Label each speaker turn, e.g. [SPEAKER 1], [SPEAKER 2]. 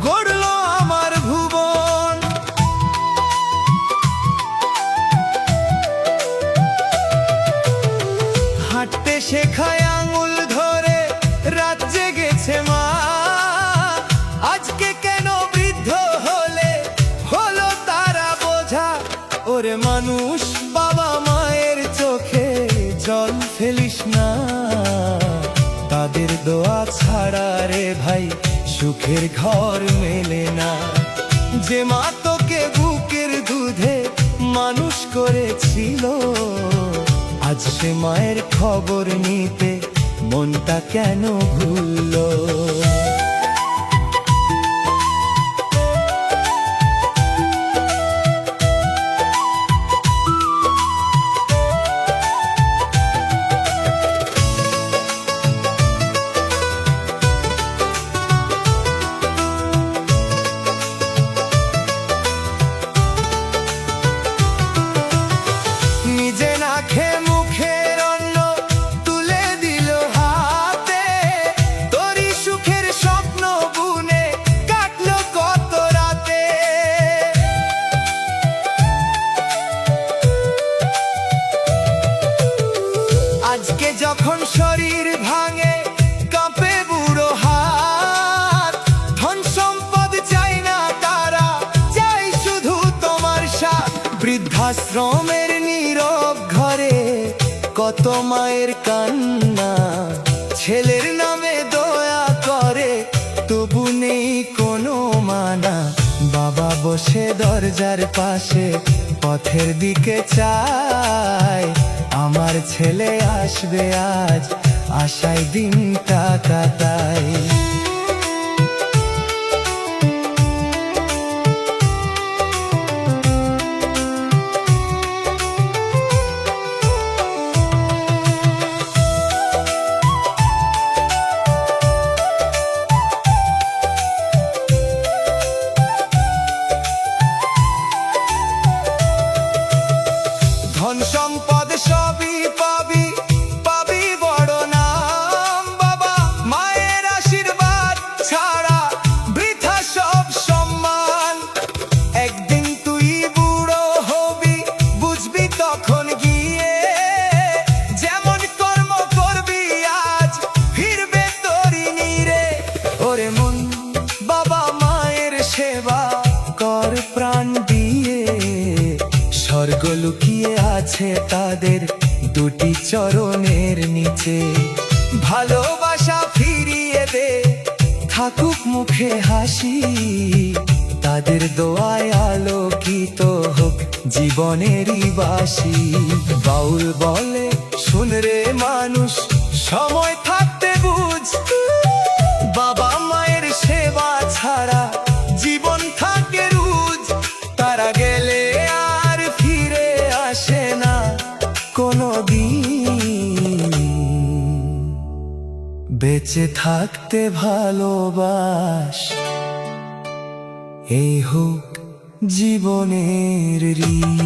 [SPEAKER 1] গড়ল আমার ভুবন। হাঁটতে শেখায় আঙুল ধরে রাত জেগেছে মা, আজকে কেন বৃদ্ধ হলো তারা বোঝা। ওরে মানুষ, বাবা মায়ের চোখে জল ফেলিস না, তাদের দোয়া ছাড়া রে ভাই সুখের ঘর মেলে না। যে মা তোকে বুকের দুধে মানুষ করেছিল, আজ সে মায়ের খবর নিতে মনটা কেন ভুললো। আজকে যখন শরীর ভাঙে কাঁপে বুড়ো হাত, ধন সম্পদ চাই না তারা, চাই শুধু তোমার সাথ। বৃদ্ধাশ্রমের নীরব ঘরে কত মায়ের কান্না, ছেলের নামে দয়া করে তবু নেই কোনো মানা। বাবা বসে দরজার পাশে পথের দিকে চায়, আমার ছেলে আসবে আজ, আশায় দিনটা কাটাই। ধন সম্পদ সবই পাবি, পাবি বড় নাম, বাবা মায়ের আশীর্বাদ ছাড়া বৃথা সব সম্মান। একদিন তুই বুড়ো হবি, বুঝবি তখন গিয়ে, যেমন কর্ম করবি আজ ফিরবে তোরই নীড়ে। ওরে মন, বাবা মায়ের সেবা কর প্রাণ দিয়ে, স্বর্গ লুকিয়ে আছে তাদের দুটি চরণের নিচে। ভালোবাসা ফিরিয়ে দে, থাকুক মুখে হাসি, তাদের দোয়ায় আলোকিত হোক জীবনেরই বাসি। বাউল বলে শুন রে মানুষ, সময় থাকতে বুঝ, বাবা মায়ের সেবা ছাড়া জীবন থাকে রুজ। তারা গেলে আসে না কোনো দিন, বেঁচে থাকতে ভালোবাস, এই হোক জীবনের ঋণ।